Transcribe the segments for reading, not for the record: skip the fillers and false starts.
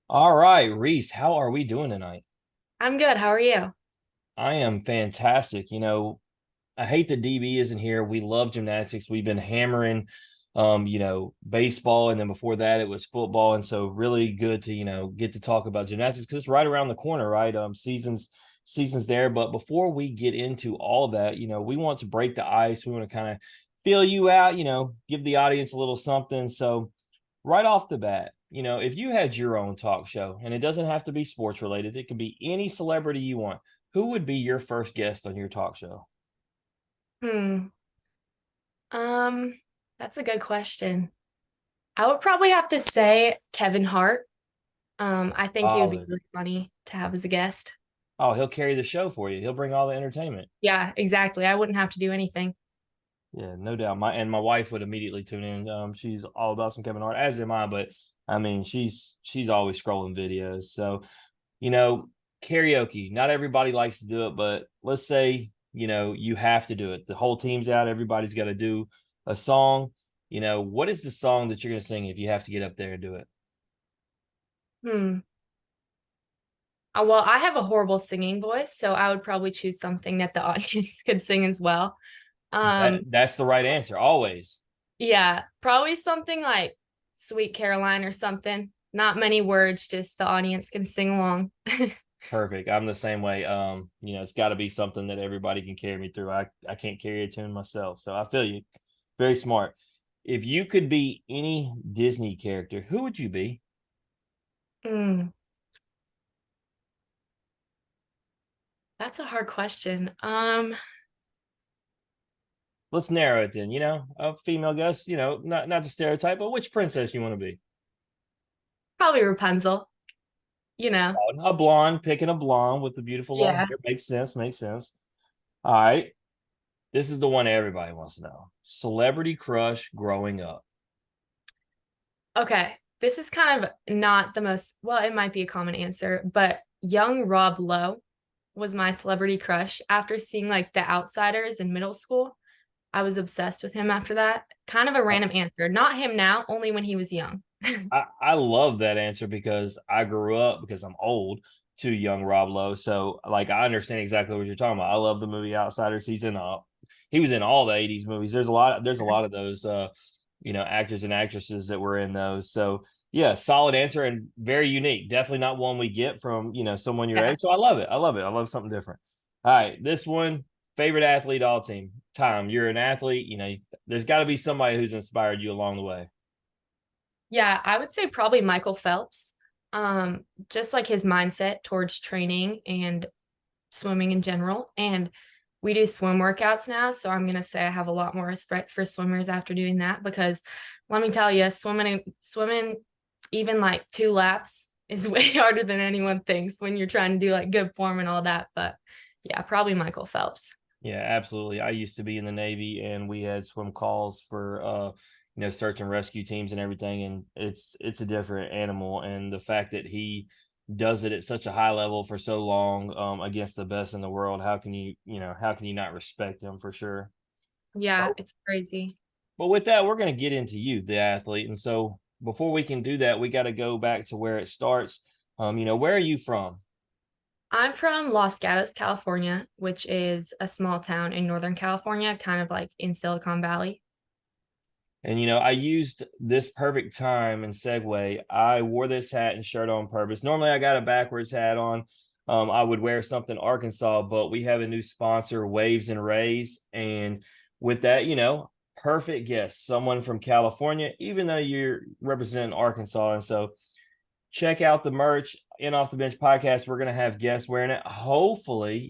All right, Reese, how are we doing tonight? I'm good. How are you? I am fantastic. I hate that DB isn't here. We love gymnastics. We've been hammering baseball, and then before that it was football. And so really good to, get to talk about gymnastics because it's right around the corner, right? Seasons there. But before we get into all that, we want to break the ice. We want to kind of feel you out, give the audience a little something. So right off the bat, if you had your own talk show, and it doesn't have to be sports related, it can be any celebrity you want, who would be your first guest on your talk show? Hmm. Um, that's a good question. I would probably have to say Kevin Hart. I think he would be Solid. really funny to have as a guest. Oh, he'll carry the show for you. He'll bring all the entertainment. Yeah, exactly. I wouldn't have to do anything. Yeah, no doubt. My wife would immediately tune in. She's all about some Kevin Hart, as am I. But I mean, she's always scrolling videos. So you know, karaoke. Not everybody likes to do it, but let's say you have to do it. The whole team's out. Everybody's got to do a song. What is the song that you're going to sing if you have to get up there and do it? Hmm. Well, I have a horrible singing voice, so I would probably choose something that the audience could sing as well. That's the right answer always. Yeah, probably something like Sweet Caroline or something. Not many words, just the audience can sing along. Perfect. I'm the same way. It's got to be something that everybody can carry me through. I can't carry a tune myself, so I feel you. Very smart. If you could be any Disney character, who would you be? Hmm. That's a hard question. Let's narrow it then. A female guest. Not the stereotype, but which princess you want to be? Probably Rapunzel, you know. A blonde, picking a blonde with the beautiful long Yeah. hair. Makes sense. Makes sense. All right. This is the one everybody wants to know. Celebrity crush growing up. Okay. This is kind of not the most, well, it might be a common answer, but young Rob Lowe was my celebrity crush. After seeing like The Outsiders in middle school, I was obsessed with him after that. Kind of a random answer. Not him now, only when he was young. I love that answer because I grew up because I'm old to young Rob Lowe. So like I understand exactly what you're talking about. I love the movie Outsiders. He was in all the 80s movies. There's a lot of those actors and actresses that were in those. So yeah, solid answer and very unique. Definitely not one we get from, someone your Yeah. age. So I love it. I love it. I love something different. All right, this one, favorite athlete all team. Tom, you're an athlete, there's got to be somebody who's inspired you along the way. Yeah, I would say probably Michael Phelps. Just like his mindset towards training and swimming in general. And we do swim workouts now. So I'm going to say I have a lot more respect for swimmers after doing that because let me tell you, swimming even like 2 laps is way harder than anyone thinks when you're trying to do like good form and all that. But yeah, probably Michael Phelps. Yeah, absolutely. I used to be in the Navy and we had swim calls for search and rescue teams and everything, and it's a different animal, and the fact that he does it at such a high level for so long against the best in the world, how can you not respect him for sure? Yeah, Oh, it's crazy. but with that, we're going to get into you, the athlete. And so before we can do that, we got to go back to where it starts. Where are you from? I'm from Los Gatos, California, which is a small town in Northern California, kind of like in Silicon Valley. And I used this perfect time and segue. I wore this hat and shirt on purpose. Normally, I got a backwards hat on. I would wear something Arkansas, but we have a new sponsor, Waves and Rays, and with that, perfect guess, someone from California, even though you're representing Arkansas. And so, check out the merch in Off the Bench podcast. We're gonna have guests wearing it. Hopefully,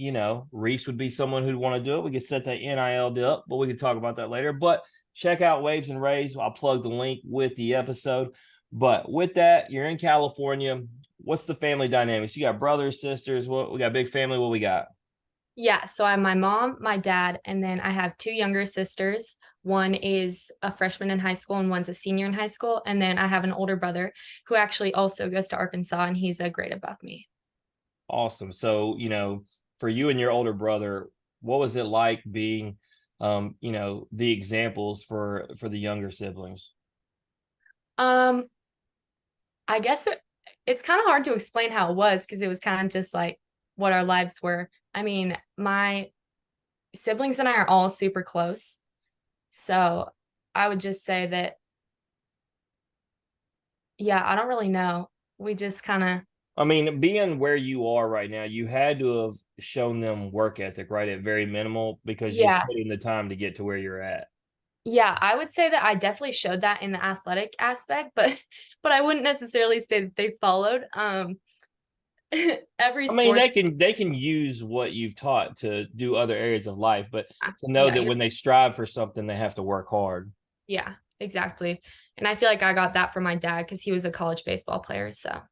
Reese would be someone who'd want to do it. We could set that NIL deal up, but we could talk about that later. But check out Waves and Rays. I'll plug the link with the episode. But with that, you're in California. What's the family dynamics? You got brothers, sisters. What we got? Big family. What we got? Yeah, so I have my mom, my dad, and then I have two younger sisters. One is a freshman in high school and one's a senior in high school. And then I have an older brother who actually also goes to Arkansas and he's a grade above me. Awesome. So for you and your older brother, what was it like being, the examples for the younger siblings? Um, I guess it's kind of hard to explain how it was because it was kind of just like what our lives were. I mean, my siblings and I are all super close. So I would just say that, yeah, I don't really know. We just kind of, I mean, being where you are right now, you had to have shown them work ethic, right? At very minimal, because you've yeah, put in the time to get to where you're at. yeah, I would say that I definitely showed that in the athletic aspect, but but I wouldn't necessarily say that they followed. Every I mean, sport, they can use what you've taught to do other areas of life, but to know yeah, that when they strive for something, they have to work hard. yeah, exactly. And I feel like I got that from my dad because he was a college baseball player. So,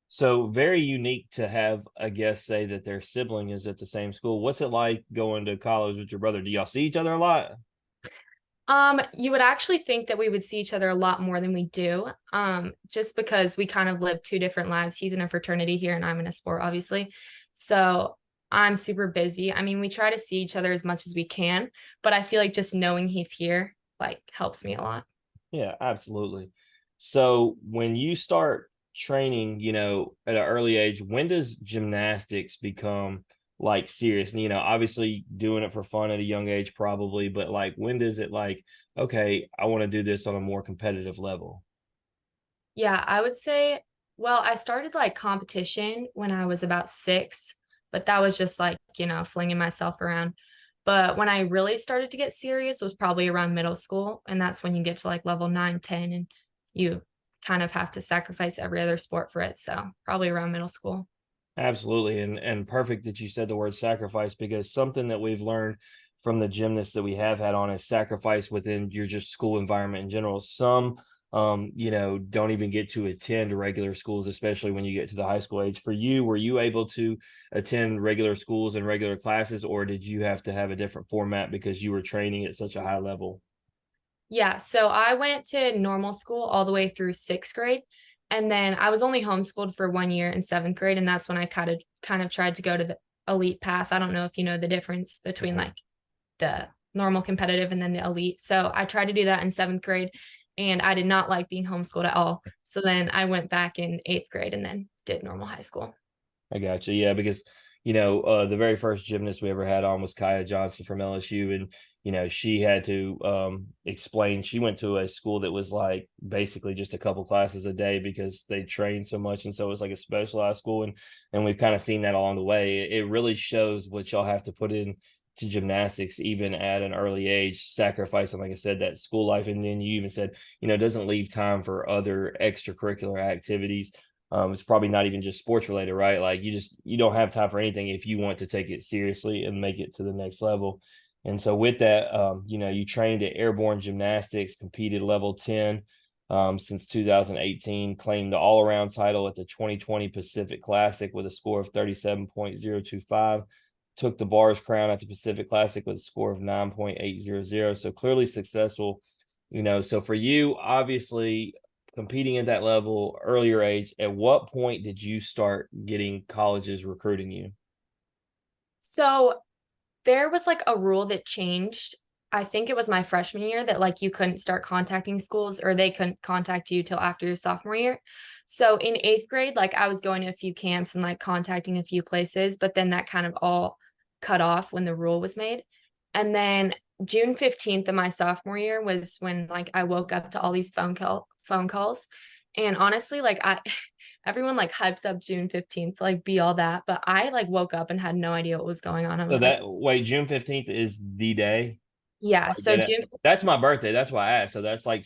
So very unique to have a guest say that their sibling is at the same school. What's it like going to college with your brother? Do y'all see each other a lot? you would actually think that we would see each other a lot more than we do, just because we kind of live two different lives. He's in a fraternity here, and I'm in a sport, obviously. So I'm super busy. I mean, we try to see each other as much as we can, but I feel like just knowing he's here like helps me a lot. Yeah, absolutely. So when you start training, at an early age, when does gymnastics become like serious? And, obviously doing it for fun at a young age, probably, but like when does it like, okay, I want to do this on a more competitive level? Yeah, I would say, well, I started like competition when I was about 6, but that was just like, flinging myself around. But when I really started to get serious was probably around middle school. And that's when you get to like level 9, 10, and you kind of have to sacrifice every other sport for it. So probably around middle school. Absolutely. And perfect that you said the word sacrifice, because something that we've learned from the gymnasts that we have had on is sacrifice within your just school environment in general. Some don't even get to attend regular schools, especially when you get to the high school age. For you, were you able to attend regular schools and regular classes, or did you have to have a different format because you were training at such a high level? Yeah, so I went to normal school all the way through 6th grade. And then I was only homeschooled for 1 year in 7th grade. And that's when I kind of tried to go to the elite path. I don't know if you know the difference between Mhm. like the normal competitive and then the elite. So I tried to do that in 7th grade and I did not like being homeschooled at all. So then I went back in 8th grade and then did normal high school. I got you. Yeah, because the very first gymnast we ever had on was Kaya Johnson from LSU, and she had to explain. She went to a school that was like basically just a couple classes a day because they trained so much, and so it was like a specialized school, and we've kind of seen that along the way. It really shows what y'all have to put in to gymnastics even at an early age, sacrificing, like I said, that school life, and then you even said doesn't leave time for other extracurricular activities. It's probably not even just sports related, right? Like you don't have time for anything if you want to take it seriously and make it to the next level. And so with that, you trained at Airborne Gymnastics, competed level 10 since 2018, claimed the all around title at the 2020 Pacific Classic with a score of 37.025. Took the bars crown at the Pacific Classic with a score of 9.800. So clearly successful. So for you, obviously competing at that level earlier age, at what point did you start getting colleges recruiting you? So there was like a rule that changed. I think it was my freshman year that like you couldn't start contacting schools or they couldn't contact you till after your sophomore year. So in 8th grade, like I was going to a few camps and like contacting a few places, but then that kind of all cut off when the rule was made. And then June 15th of my sophomore year was when like I woke up to all these phone calls. And honestly, like I everyone like hypes up June 15th to like be all that, but I like woke up and had no idea what was going on. I So was like, that wait, June 15th is the day. yeah, Like so June, that's my birthday. That's why I asked. So that's like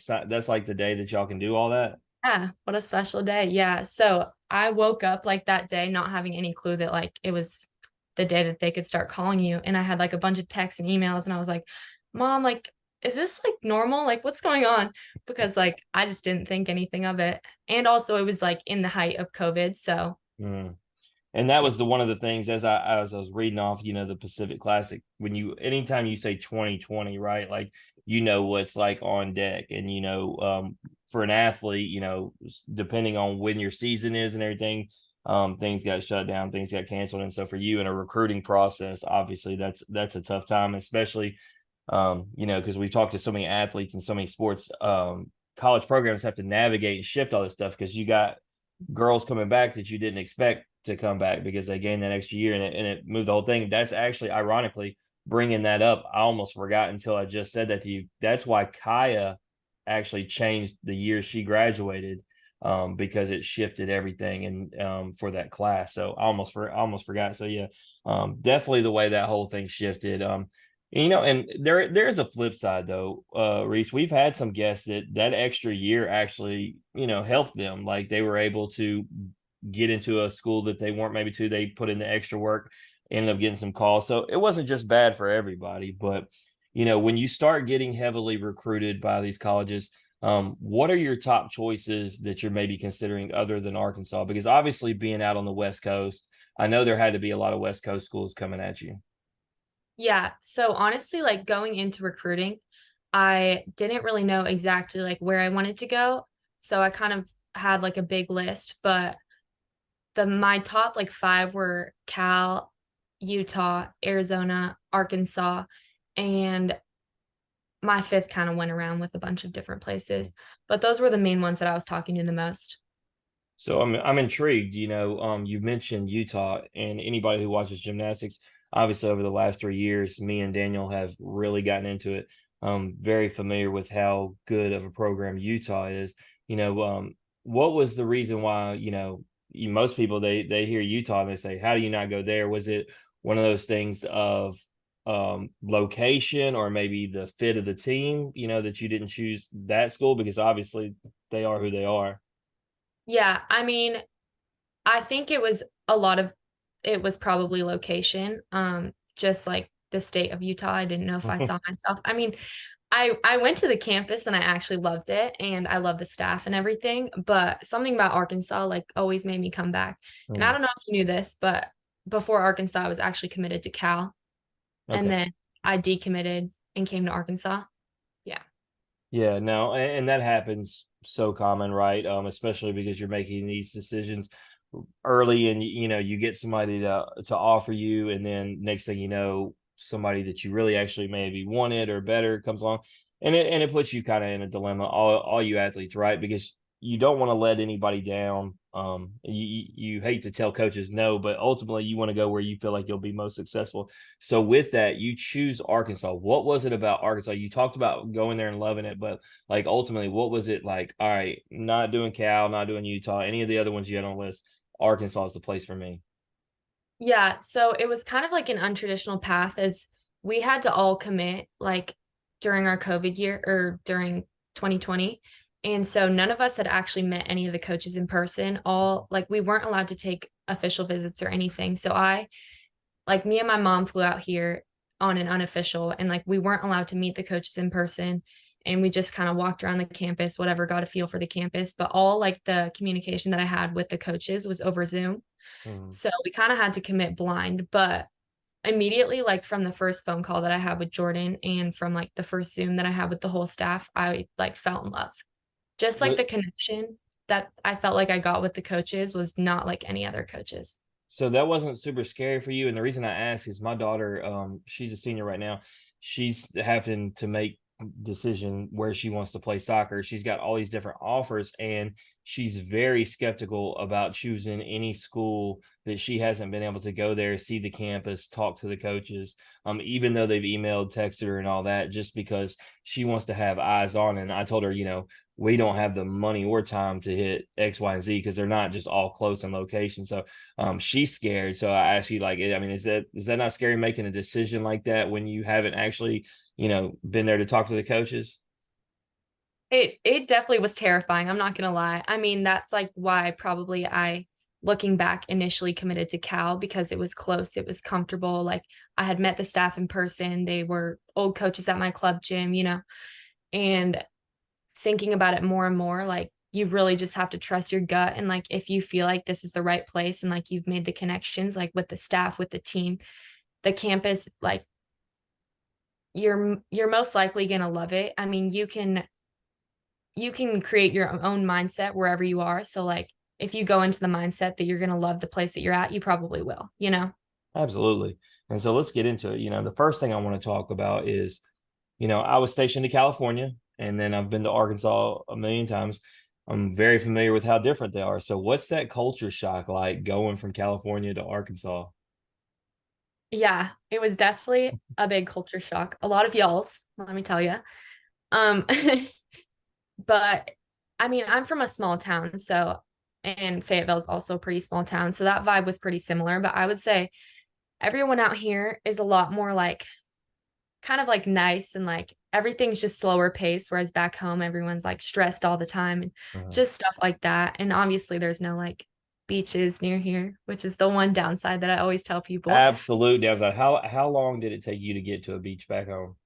the day that y'all can do all that. yeah, what a special day. Yeah. So I woke up like that day not having any clue that like it was the day that they could start calling you. And I had like a bunch of texts and emails and I was like, Mom, like, is this like normal? Like, what's going on? Because like I just didn't think anything of it. And also it was like in the height of COVID. So Mm. And that was the one of the things as I was reading off, the Pacific Classic. When anytime you say 2020, right? Like what's like on deck, and for an athlete, depending on when your season is and everything, things got shut down, things got canceled, and so for you in a recruiting process, obviously that's a tough time, especially because we've talked to so many athletes and so many sports. College programs have to navigate and shift all this stuff because you got girls coming back that you didn't expect to come back because they gained that extra year, and it moved the whole thing. That's actually ironically bringing that up. I almost forgot until I just said that to you. That's why Kaya actually changed the year she graduated, because it shifted everything and for that class. So I almost forgot. So yeah, definitely the way that whole thing shifted. And there's a flip side though, Reese. We've had some guests that extra year actually, helped them. Like they were able to get into a school that they weren't maybe to. They put in the extra work, ended up getting some calls. So it wasn't just bad for everybody. But when you start getting heavily recruited by these colleges, what are your top choices that you're maybe considering other than Arkansas? Because obviously being out on the West Coast, I know there had to be a lot of West Coast schools coming at you. Yeah. So honestly, like going into recruiting, I didn't really know exactly like where I wanted to go. So I kind of had like a big list, but the my top like five were Cal, Utah, Arizona, Arkansas, and my fifth kind of went around with a bunch of different places. But those were the main ones that I was talking to the most. So I'm intrigued. You mentioned Utah, and anybody who watches gymnastics, obviously over the last 3 years, me and Daniel have really gotten into it. Very familiar with how good of a program Utah is. What was the reason why, most people they hear Utah and they say, how do you not go there? Was it one of those things of location, or maybe the fit of the team, that you didn't choose that school? Because obviously they are who they are. Yeah, I mean, I think it was probably location. Just like the state of Utah. I didn't know if I saw myself. I mean, I went to the campus and I actually loved it and I love the staff and everything, but something about Arkansas like always made me come back. And I Mm, don't know if you knew this, but before Arkansas, I was actually committed to Cal and okay. then I decommitted and came to Arkansas. Yeah. Yeah, no, and that happens so common, right? Especially because you're making these decisions early, and you get somebody to offer you, and then next thing you know, somebody that you really actually maybe wanted or better comes along, and it puts you kind of in a dilemma, all you athletes, right? Because you don't want to let anybody down. You hate to tell coaches no, but ultimately you want to go where you feel like you'll be most successful. So with that, you choose Arkansas. What was it about Arkansas? You talked about going there and loving it, but like ultimately, what was it like? All right, not doing Cal, not doing Utah, any of the other ones you had on the list. Arkansas is the place for me. Yeah, so it was kind of like an untraditional path as we had to all commit like during our COVID year or during 2020. And so none of us had actually met any of the coaches in person. All like we weren't allowed to take official visits or anything. So like me and my mom flew out here on an unofficial and like we weren't allowed to meet the coaches in person. And we just kind of walked around the campus, whatever, got a feel for the campus. But all like the communication that I had with the coaches was over Zoom. Mm. So we kind of had to commit blind, but immediately, like from the first phone call that I had with Jordan and from like the first Zoom that I had with the whole staff, I like fell in love. Just like the But connection that I felt like I got with the coaches was not like any other coaches. so that wasn't super scary for you. And the reason I ask is my daughter, she's a senior right now. She's having to make decision where she wants to play soccer. She's got all these different offers, and she's very skeptical about choosing any school that she hasn't been able to go there, see the campus, talk to the coaches, even though they've emailed, texted her and all that, just because she wants to have eyes on. And I told her, we don't have the money or time to hit X, Y, and Z because they're not just all close in location. So she's scared. So I ask you, like, I mean, is that not scary making a decision like that when you haven't actually, been there to talk to the coaches? It definitely was terrifying. I'm not gonna lie. I mean, that's like why probably I looking back initially committed to Cal because it was close, it was comfortable. Like I had met the staff in person. They were old coaches at my club gym. And thinking about it more and more, like you really just have to trust your gut. And like if you feel like this is the right place and like you've made the connections, like with the staff, with the team, the campus, like you're most likely gonna love it. I mean, you can create your own mindset wherever you are. So like if you go into the mindset that you're gonna love the place that you're at, you probably will. Absolutely. And so let's get into it. The first thing I want to talk about is, I was stationed in California, and then I've been to Arkansas a million times. I'm very familiar with how different they are. So what's that culture shock like going from California to Arkansas? Yeah, it was definitely a big culture shock. A lot of y'alls, let me tell you. Um, but I mean, I'm from a small town, so and Fayetteville's also a pretty small town, so that vibe was pretty similar. But I would say everyone out here is a lot more like kind of like nice and like everything's just slower pace, whereas back home everyone's like stressed all the time and Uh-huh. just stuff like that. And obviously there's no like beaches near here, which is the one downside that I always tell people. Absolute downside. How long did it take you to get to a beach back home?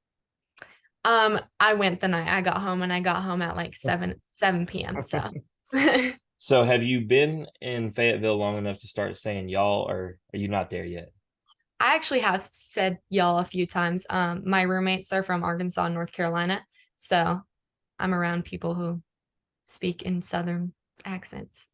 I went the night I got home and I got home at like 7 p.m. So So have you been in Fayetteville long enough to start saying y'all, or are you not there yet? I actually have said y'all a few times. My roommates are from Arkansas and North Carolina, so I'm around people who speak in Southern accents.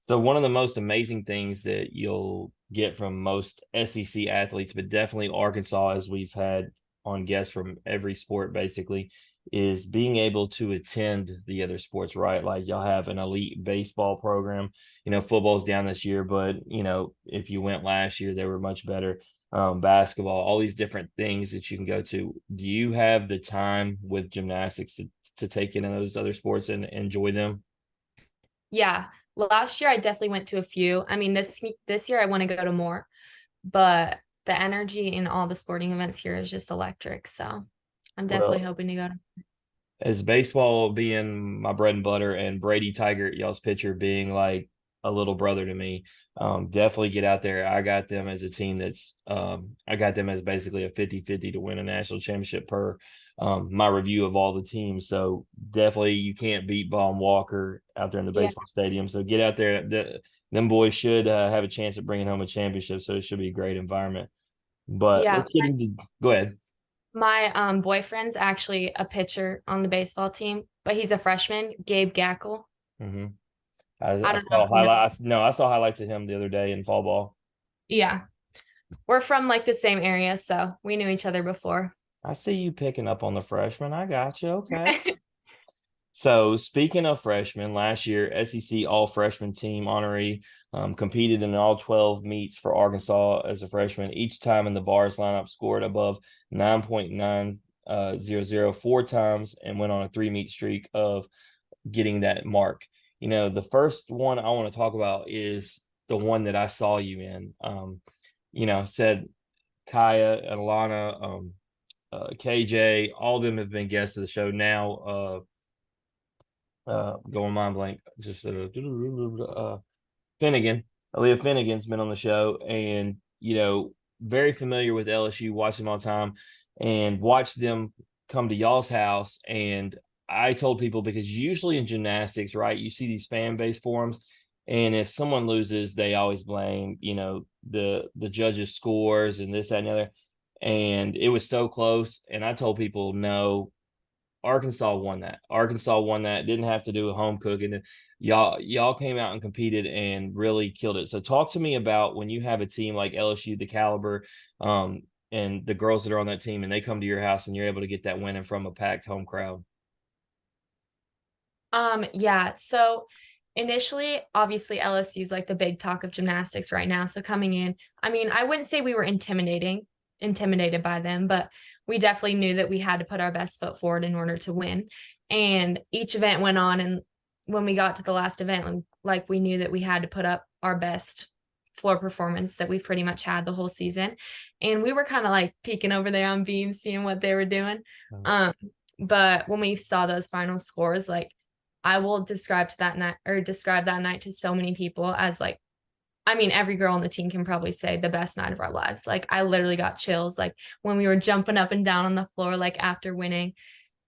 So one of the most amazing things that you'll get from most SEC athletes, but definitely Arkansas, as we've had on guests from every sport basically, is being able to attend the other sports, right? Like y'all have an elite baseball program. Football's down this year, but if you went last year, they were much better. Basketball, all these different things that you can go to. Do you have the time with gymnastics to take in those other sports and enjoy them? Yeah, last year I definitely went to a few. I mean, this year I want to go to more, but the energy in all the sporting events here is just electric. So I'm definitely Well, hoping to go to. as baseball being my bread and butter and Brady Tiger, y'all's pitcher, being like a little brother to me, definitely get out there. I got them as a team I got them as basically a 50-50 to win a national championship per my review of all the teams. So definitely you can't beat Baum Walker out there in the Yeah, baseball stadium. So get out there. Them boys should have a chance at bringing home a championship. So it should be a great environment. But yeah. let's get into, go ahead. My boyfriend's actually a pitcher on the baseball team, but he's a freshman, Gabe Gackle. Mm-hmm. I, I I don't know saw if you know. highlights. No, I saw highlights of him the other day in fall ball. Yeah, we're from like the same area, so we knew each other before. I see you picking up on the freshman. I got you. Okay. So speaking of freshmen, last year SEC All Freshman Team honoree competed in all 12 meets for Arkansas as a freshman. Each time in the bars lineup scored above 9.900 4 times and went on a 3 meet streak of getting that mark. The first one I want to talk about is the one that I saw you in. Said Kaya and Alana, KJ, all of them have been guests of the show now. Going mind blank, just Finnegan. Aaliyah Finnegan's been on the show, and very familiar with LSU. Watch them all the time, and watch them come to y'all's house. And I told people, because usually in gymnastics, right, you see these fan base forums, and if someone loses, they always blame the judges' scores and this, that, and the other. And it was so close, and I told people no. Arkansas won that. Arkansas won that. Didn't have to do a home cooking. Y'all came out and competed and really killed it. So talk to me about when you have a team like LSU, the caliber, and the girls that are on that team, and they come to your house and you're able to get that win in from a packed home crowd. Yeah, so initially, obviously LSU is like the big talk of gymnastics right now. So coming in, I mean, I wouldn't say we were intimidated by them, but we definitely knew that we had to put our best foot forward in order to win. And each event went on, and when we got to the last event, like we knew that we had to put up our best floor performance that we've pretty much had the whole season. And we were kind of like peeking over there on beam, seeing what they were doing. Um, but when we saw those final scores, like I will describe that night to so many people as like, I mean, every girl on the team can probably say the best night of our lives. Like I literally got chills, like when we were jumping up and down on the floor, like after winning,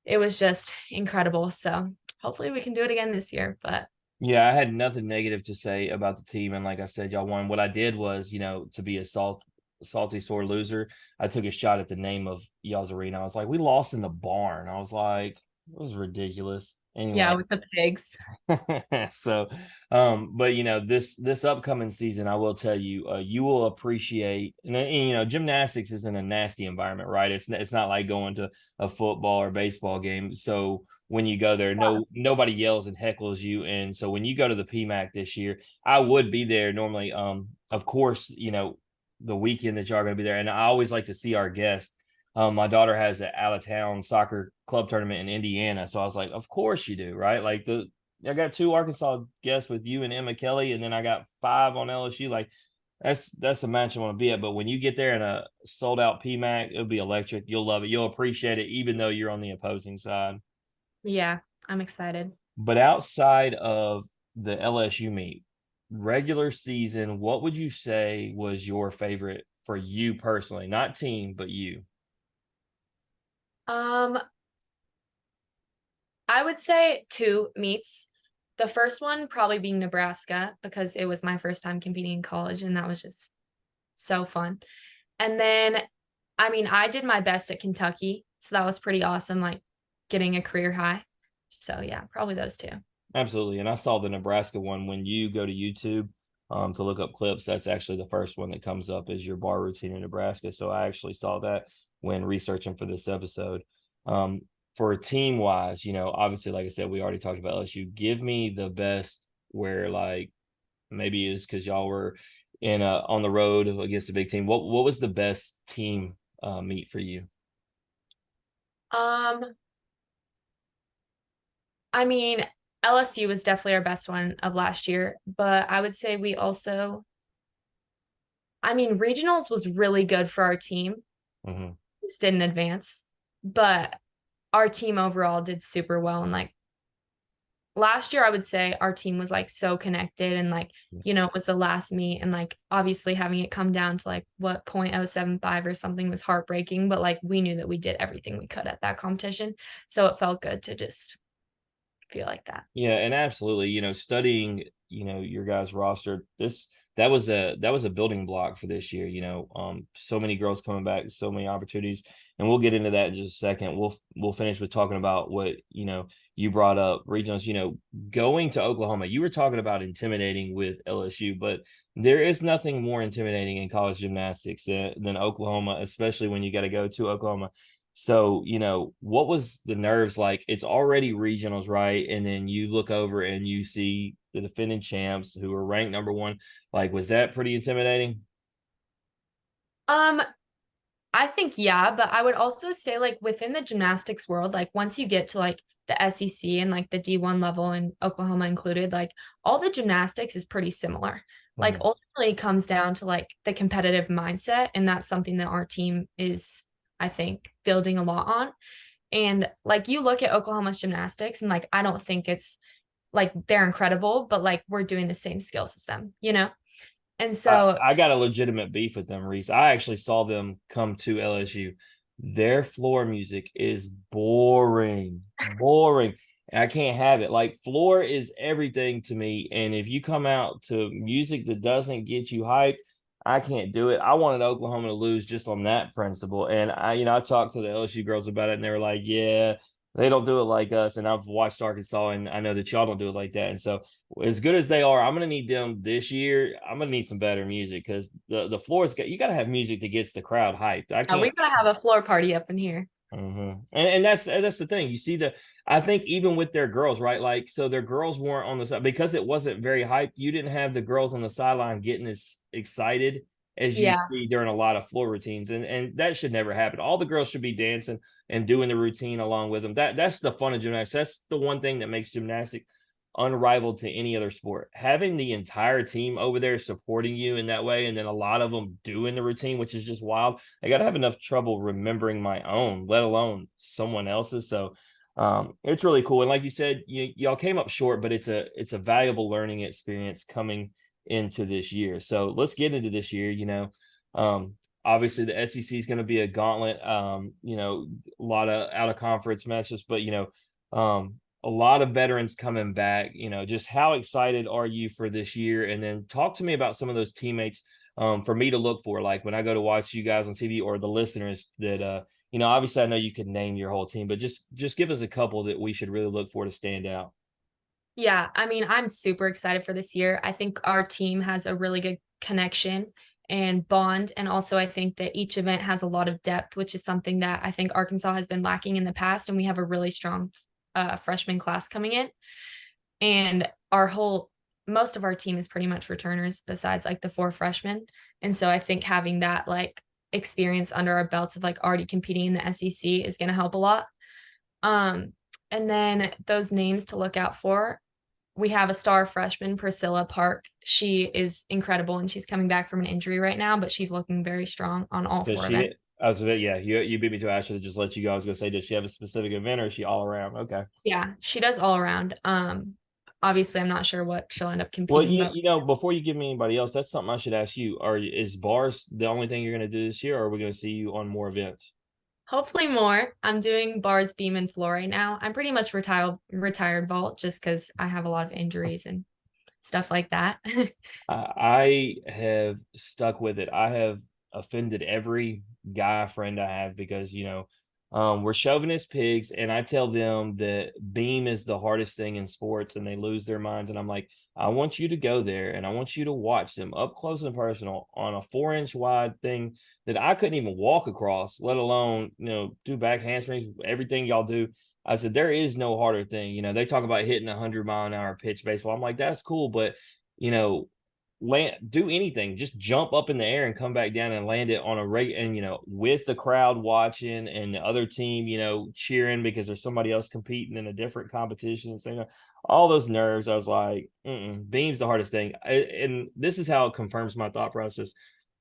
it was just incredible. So hopefully we can do it again this year. But Yeah, I had nothing negative to say about the team, and like I said, y'all won. What I did was, to be a salty sore loser, I took a shot at the name of y'all's arena. I was like, we lost in the barn. I was like, it was ridiculous. Yeah, Anyway, with the pigs. so but this upcoming season, I will tell you, you will appreciate, and gymnastics isn't a nasty environment, right? It's not like going to a football or baseball game. So when you go there, nobody yells and heckles you. And so when you go to the PMAC this year, I would be there normally. Of course, the weekend that y'all are going to be there, and I always like to see our guests. My daughter has an out of town soccer club tournament in Indiana. So I was like, of course you do, right? Like I got 2 Arkansas guests with you and Emma Kelly, and then I got 5 on LSU. Like that's a match I want to be at. But when you get there in a sold out PMAC, it'll be electric. You'll love it. You'll appreciate it, even though you're on the opposing side. Yeah, I'm excited. But outside of the LSU meet, regular season, what would you say was your favorite for you personally? Not team, but you. Um, I would say 2 meets. The first one probably being Nebraska because it was my first time competing in college and that was just so fun. And then, I mean, I did my best at Kentucky, so that was pretty awesome, like getting a career high. So yeah, probably those 2. Absolutely. And I saw the Nebraska one. When you go to YouTube to look up clips, that's actually the first one that comes up is your bar routine in Nebraska. So I actually saw that when researching for this episode. Um, for team wise, obviously, like I said, we already talked about LSU. Give me the best where, like, maybe it's because y'all were on the road against a big team. What was the best team meet for you? Um, I mean, LSU was definitely our best one of last year, but I would say we also, I mean, regionals was really good for our team. Mm-hmm. Just didn't advance, but our team overall did super well. And like last year, I would say our team was like so connected and like, it was the last meet. And like obviously having it come down to like what 0.075 or something was heartbreaking, but like we knew that we did everything we could at that competition. So it felt good to just feel like that. Yeah, and absolutely, studying, your guys' roster, that was a building block for this year, so many girls coming back, so many opportunities, and we'll get into that in just a second. We'll finish with talking about what, you brought up regionals, going to Oklahoma. You were talking about intimidating with LSU, but there is nothing more intimidating in college gymnastics than Oklahoma, especially when you got to go to Oklahoma. So, what was the nerves like? It's already regionals, right? And then you look over and you see the defending champs who are ranked number 1. Like, was that pretty intimidating? Um, I think yeah, but I would also say like within the gymnastics world, like once you get to like the SEC and like the D1 level and Oklahoma included, like all the gymnastics is pretty similar. Like Mhm. ultimately it comes down to like the competitive mindset and that's something that our team is I think building a lot on. And like you look at Oklahoma's gymnastics and like I don't think it's like they're incredible, but like we're doing the same skills as them. And I, so I got a legitimate beef with them, Reese. I actually saw them come to LSU. Their floor music is boring, boring. I can't have it. Like, floor is everything to me. And if you come out to music that doesn't get you hyped, I can't do it. I wanted Oklahoma to lose just on that principle. And I talked to the LSU girls about it, and they were like, yeah, they don't do it like us. And I've watched Arkansas, and I know that y'all don't do it like that. And so, as good as they are, I'm gonna need them this year. I'm gonna need some better music because the floor is you got to have music that gets the crowd hyped. I we can't. gotta have a floor party up in here. And that's the thing. You see I think even with their girls, right? Like, so their girls weren't on the side because it wasn't very hyped. You didn't have the girls on the sideline getting as excited as you Yeah. see during a lot of floor routines, and that should never happen. All the girls should be dancing and doing the routine along with them. That's the fun of gymnastics. That's the one thing that makes gymnastics unrivaled to any other sport. Having the entire team over there supporting you in that way, and then a lot of them doing the routine, which is just wild. I got to have enough trouble remembering my own, let alone someone else's. So it's really cool. And like you said, y'all came up short, but it's a valuable learning experience coming into this year. So let's get into this year. Obviously the SEC is going to be a gauntlet. A lot of out of conference matches, but a lot of veterans coming back. Just how excited are you for this year? And then talk to me about some of those teammates for me to look for, like when I go to watch you guys on TV or the listeners that obviously I know you could name your whole team, but just give us a couple that we should really look for to stand out. Yeah, I mean, I'm super excited for this year. I think our team has a really good connection and bond. And also, I think that each event has a lot of depth, which is something that I think Arkansas has been lacking in the past. And we have a really strong freshman class coming in. And most of our team is pretty much returners besides like the four freshmen. And so I think having that like experience under our belts of like already competing in the SEC is going to help a lot. Um, and then those names to look out for, we have a star freshman, Priscilla Park. She is incredible and she's coming back from an injury right now, but she's looking very strong on all Does four events. she? I was yeah. You beat me to it. I should have just let you go. I was gonna say, does she have a specific event or is she all around? Okay. Yeah, she does all around. Obviously I'm not sure what she'll end up Well, competing, but before you give me anybody else, that's something I should ask you. Is bars the only thing you're gonna do this year, or are we gonna see you on more events? hopefully more. I'm doing bars, beam, and floor right now. I'm pretty much retired vault just because I have a lot of injuries and stuff like that. I have stuck with it. I have offended every guy friend I have because we're chauvinist pigs, and I tell them that beam is the hardest thing in sports, and they lose their minds. And I'm like, I want you to go there, and I want you to watch them up close and personal on a 4-inch wide thing that I couldn't even walk across, let alone do back handsprings, everything y'all do. I said there is no harder thing. They talk about hitting 100-mile-an-hour pitch baseball. I'm like, that's cool, but you know land do anything, just jump up in the air and come back down and land it on a rate, and with the crowd watching and the other team cheering because there's somebody else competing in a different competition. So all those nerves, I was like, beam's the hardest thing. And this is how it confirms my thought process.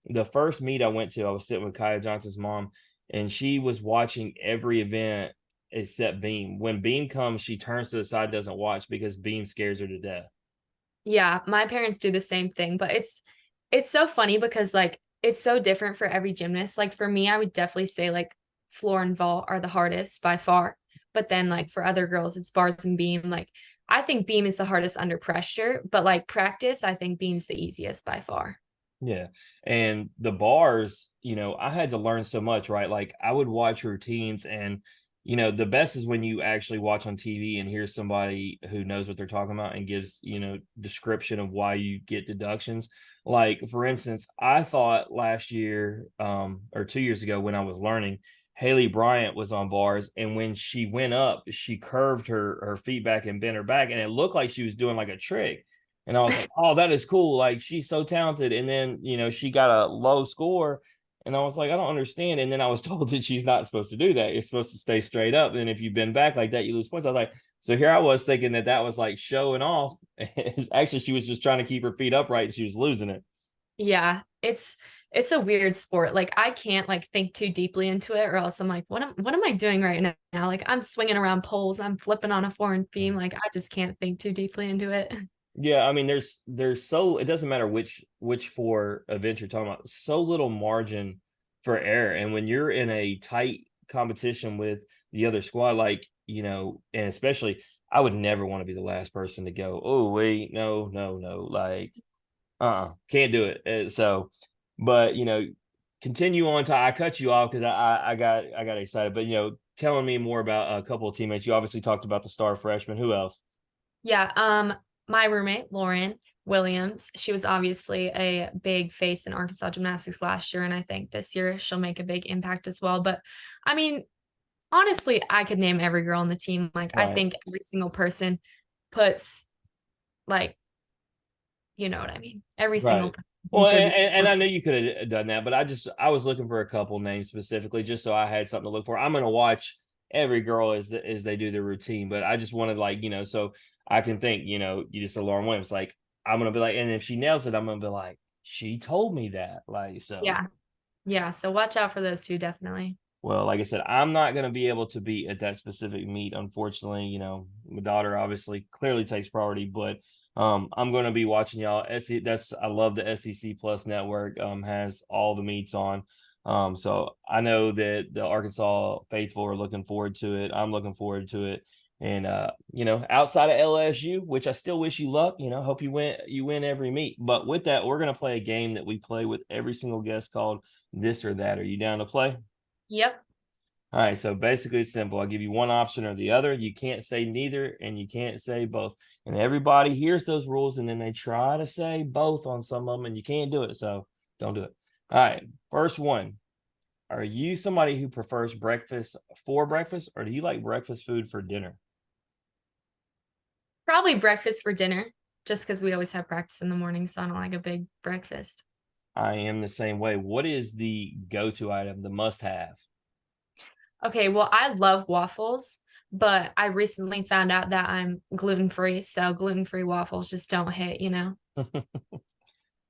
The first meet I went to, I was sitting with Kaya Johnson's mom, and she was watching every event except beam. When beam comes, she turns to the side, doesn't watch because beam scares her to death. Yeah, my parents do the same thing, but it's so funny because like it's so different for every gymnast. Like for me, I would definitely say like floor and vault are the hardest by far. But then like for other girls, it's bars and beam. Like I think beam is the hardest under pressure, but like practice, I think beam's the easiest by far. Yeah. And the bars, I had to learn so much, right? Like I would watch routines, and the best is when you actually watch on TV and hear somebody who knows what they're talking about and gives, description of why you get deductions. Like for instance, I thought last year or 2 years ago when I was learning, Haley Bryant was on bars, and when she went up, she curved her feet back and bent her back, and it looked like she was doing like a trick. And I was like, oh, that is cool. Like, she's so talented. And then, she got a low score. And I was like, I don't understand. And then I was told that she's not supposed to do that. You're supposed to stay straight up. And if you bend back like that, you lose points. I was like, so here I was thinking that was like showing off. Actually, she was just trying to keep her feet upright and she was losing it. Yeah, it's a weird sport. Like I can't like think too deeply into it or else I'm like, what am I doing right now? Like I'm swinging around poles, I'm flipping on a foreign beam. Like I just can't think too deeply into it. Yeah, I mean, there's so it doesn't matter which four events you're talking about, so little margin for error. And when you're in a tight competition with the other squad, like, and especially I would never want to be the last person to go, oh wait, no, no, no, like can't do it. So, but continue on to I cut you off because I got excited. But telling me more about a couple of teammates. You obviously talked about the star freshman. Who else? Yeah, my roommate, Lauren Williams, she was obviously a big face in Arkansas gymnastics last year, and I think this year she'll make a big impact as well. But I mean, honestly, I could name every girl on the team. Like I Right. think every single person puts like, you know what I mean? Every single Right. person Well, and, contributes. and I know you could have done that, but I was looking for a couple names specifically just so I had something to look for. I'm gonna watch every girl as they do their routine, but I just wanted, like, so I can think, you just said Lauren Williams, like I'm gonna be like, and if she nails it, I'm gonna be like, she told me that. Like, so Yeah. Yeah. So watch out for those two, definitely. well, like I said, I'm not going to be able to be at that specific meet. Unfortunately, my daughter obviously clearly takes priority, but I'm going to be watching y'all. I love the SEC Plus network. Has all the meets on. So I know that the Arkansas faithful are looking forward to it. I'm looking forward to it. And outside of LSU, which I still wish you luck, hope you win every meet. But with that, we're gonna play a game that we play with every single guest called This or That. Are you down to play? Yep. All right, so basically it's simple. I'll give you one option or the other. You can't say neither and you can't say both. And everybody hears those rules and then they try to say both on some of them and you can't do it. So don't do it. All right, first one. Are you somebody who prefers breakfast for breakfast or do you like breakfast food for dinner? Probably breakfast for dinner, just because we always have practice in the morning, so I don't like a big breakfast. I am the same way. What is the go-to item, the must-have? Okay, well, I love waffles, but I recently found out that I'm gluten-free, so gluten-free waffles just don't hit.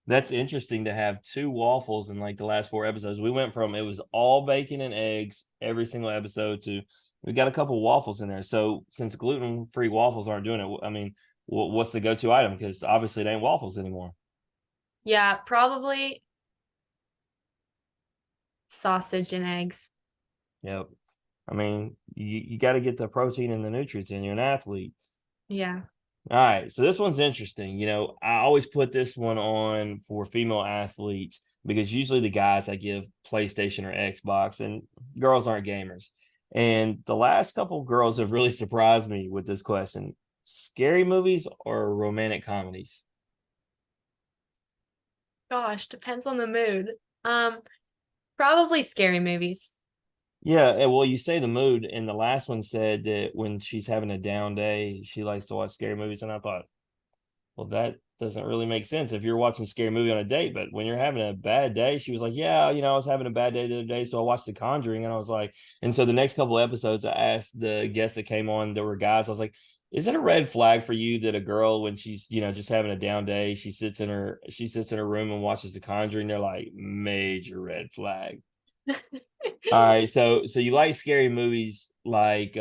That's interesting to have two waffles in like the last four episodes. We went from it was all bacon and eggs every single episode to we got a couple waffles in there. So since gluten-free waffles aren't doing it, I mean, what's the go-to item? Because obviously it ain't waffles anymore. Yeah, probably sausage and eggs. Yep. I mean, you got to get the protein and the nutrients in. You're an athlete. Yeah. All right, so this one's interesting. I always put this one on for female athletes because usually the guys I give PlayStation or Xbox, and girls aren't gamers. And the last couple girls have really surprised me with this question: scary movies or romantic comedies? Gosh, depends on the mood. Um, Probably scary movies. Yeah, well, you say the mood, and the last one said that when she's having a down day, she likes to watch scary movies. And I thought, well, that doesn't really make sense if you're watching a scary movie on a date. But when you're having a bad day, she was like, yeah, I was having a bad day the other day. So I watched The Conjuring and I was like, and so the next couple of episodes, I asked the guests that came on, there were guys. I was like, is it a red flag for you that a girl, when she's, just having a down day, she sits in her room and watches The Conjuring? They're like, major red flag. All right. So you like scary movies, like,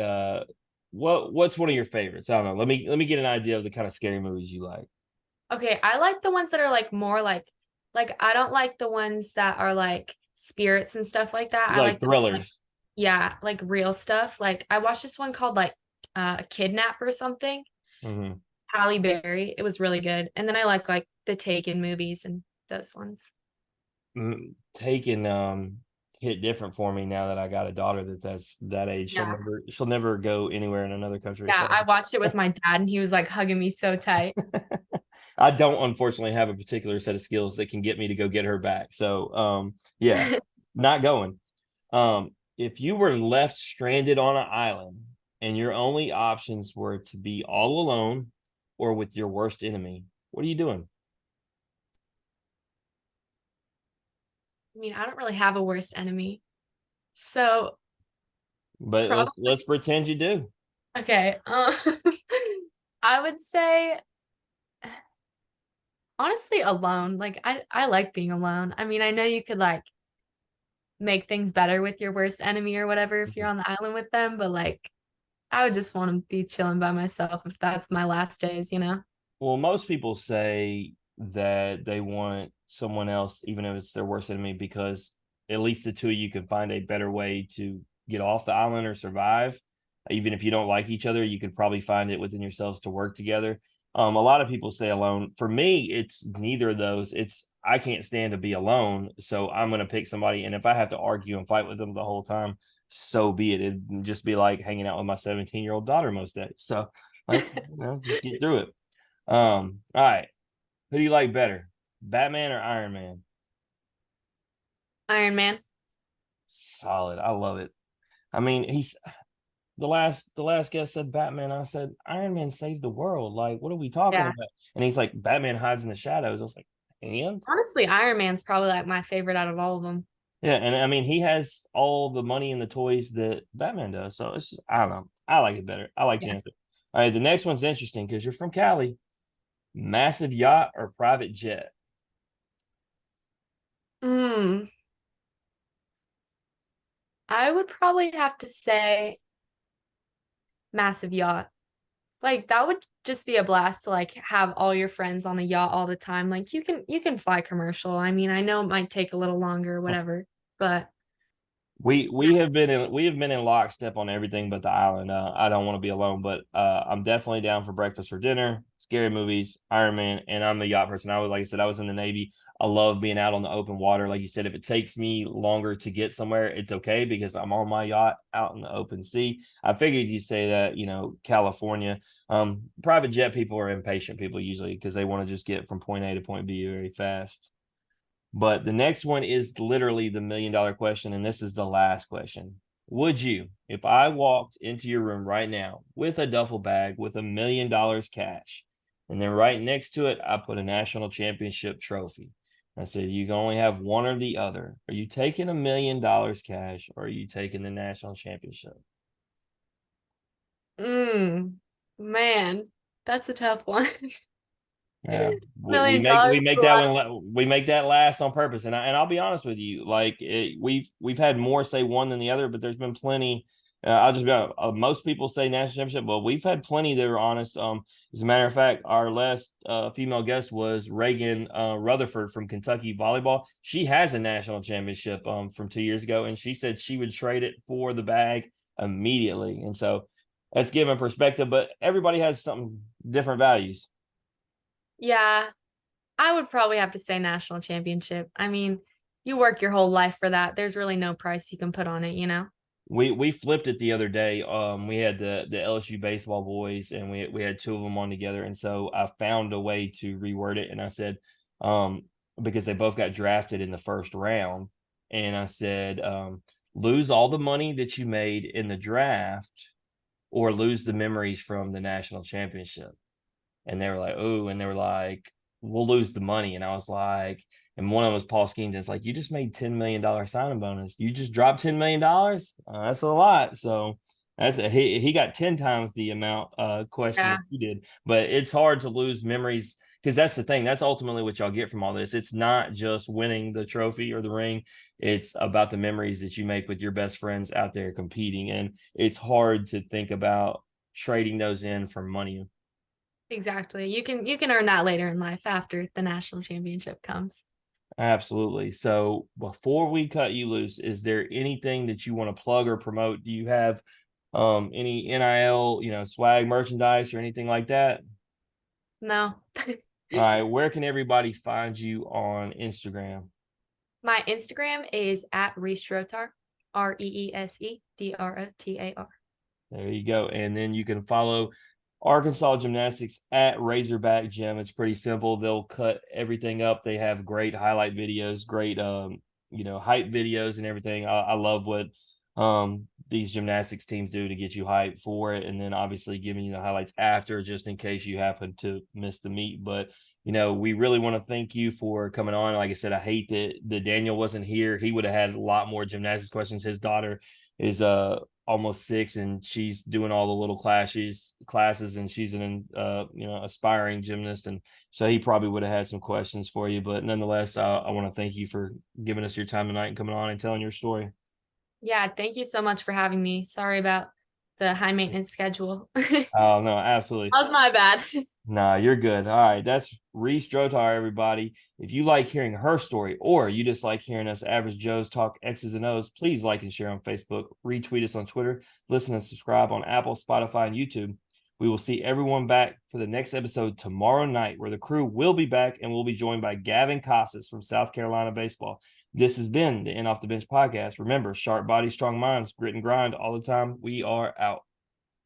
what's one of your favorites? I don't know. Let me get an idea of the kind of scary movies you like. Okay, I like the ones that are like more like I don't like the ones that are like spirits and stuff like that. You I like like the like thrillers. yeah, like real stuff. Like I watched this one called like Kidnap or something. Mm-hmm. Halle Berry. It was really good. And then I like the Taken movies and those ones. Taking hit different for me now that I got a daughter that's that age. She'll Yeah. never she'll never go anywhere in another country. Yeah, So I watched it with my dad and he was like hugging me so tight. I don't unfortunately have a particular set of skills that can get me to go get her back. So yeah, not going. If you were left stranded on an island and your only options were to be all alone or with your worst enemy, what are you doing? I mean, I don't really have a worst enemy. So But probably let's pretend you do. okay. I would say honestly alone. Like I like being alone. I mean, I know you could like make things better with your worst enemy or whatever if you're on the island with them, but like I would just want to be chilling by myself if that's my last days. Well, most people say that they want someone else, even if it's their worst enemy, because at least the two of you can find a better way to get off the island or survive. Even if you don't like each other, you could probably find it within yourselves to work together. A lot of people say alone. For me, it's neither of those. It's I can't stand to be alone, so I'm going to pick somebody. And if I have to argue and fight with them the whole time, so be it. It'd just be like hanging out with my 17-year-old daughter most days. So, like, just get through it. All right. Who do you like better, Batman or Iron Man? Iron Man. Solid. I love it. I mean, he's the last guest said Batman. I said Iron Man saved the world. Like, what are we talking Yeah. about? And he's like, Batman hides in the shadows. I was like, and Honestly, Iron Man's probably like my favorite out of all of them. yeah, and I mean, he has all the money and the toys that Batman does. So it's just, I don't know. I like it better. I like the Yeah. answer. All right, the next one's interesting because you're from Cali. Massive yacht or private jet? Mm, I would probably have to say massive yacht. Like that would just be a blast to like have all your friends on a yacht all the time. Like you can fly commercial. I mean, I know it might take a little longer or whatever, but We have been in lockstep on everything but the island. I don't want to be alone, but I'm definitely down for breakfast or dinner, scary movies, Iron Man, and I'm a yacht person. Like I said, I was in the Navy. I love being out on the open water. Like you said, if it takes me longer to get somewhere, it's okay because I'm on my yacht out in the open sea. I figured you say that, California. Private jet people are impatient people usually because they want to just get from point A to point B very fast. But the next one is literally the $1 million question. And this is the last question. Would you, if I walked into your room right now with a duffel bag with $1 million cash, and then right next to it, I put a national championship trophy. I said, you can only have one or the other. Are you taking $1 million cash or are you taking the national championship? Mm, man, that's a tough one. Yeah, we, we Million make dollars we is a make that lot. one we make that last on purpose, and I'll be honest with you, like we've had more say one than the other, but there's been plenty. I'll just be honest, most people say national championship, but we've had plenty that are honest. As a matter of fact, our last female guest was Reagan Rutherford from Kentucky volleyball. She has a national championship from 2 years ago, and she said she would trade it for the bag immediately, and so that's given perspective. But everybody has something different values. Yeah, I would probably have to say national championship. I mean, you work your whole life for that. There's really no price you can put on it, you know? We flipped it the other day. We had the LSU baseball boys, and we had two of them on together, and so I found a way to reword it, and I said, um, because they both got drafted in the first round, and I said, lose all the money that you made in the draft, or lose the memories from the national championship. And they were like, oh, and they were like, we'll lose the money. And I was like, and one of them was Paul Skeens. And it's like, you just made $10 million signing bonus. You just dropped $10 million. That's a lot. So he got 10 times the amount question Yeah, that you did. But it's hard to lose memories because that's the thing. That's ultimately what y'all get from all this. It's not just winning the trophy or the ring. It's about the memories that you make with your best friends out there competing. And it's hard to think about trading those in for money. exactly. You can earn that later in life after the national championship comes. Absolutely. So before we cut you loose, is there anything that you want to plug or promote? Do you have any NIL, swag merchandise or anything like that? No. All right, where can everybody find you on Instagram? My Instagram is at Reese Drotar, ReeseDrotar. There you go. And then you can follow Arkansas Gymnastics at Razorback Gym. It's pretty simple. They'll cut everything up. They have great highlight videos, great hype videos and everything. I love what these gymnastics teams do to get you hyped for it, and then obviously giving you the highlights after just in case you happen to miss the meet. But we really want to thank you for coming on. Like I said, I hate that Daniel wasn't here. He would have had a lot more gymnastics questions. His daughter is almost 6 and she's doing all the little classes, and she's an aspiring gymnast, and so he probably would have had some questions for you. But nonetheless, I want to thank you for giving us your time tonight and coming on and telling your story. Yeah, thank you so much for having me. Sorry about the high maintenance schedule. That Oh no, absolutely. was my bad. Nah, you're good. All right, that's Reese Drotar, everybody. If you like hearing her story, or you just like hearing us average Joes talk X's and O's, please like and share on Facebook, retweet us on Twitter, listen and subscribe on Apple, Spotify, and YouTube. We will see everyone back for the next episode tomorrow night, where the crew will be back and we'll be joined by Gavin Casas from South Carolina Baseball. This has been the In Off the Bench podcast. Remember, sharp bodies, strong minds, grit and grind all the time. We are out.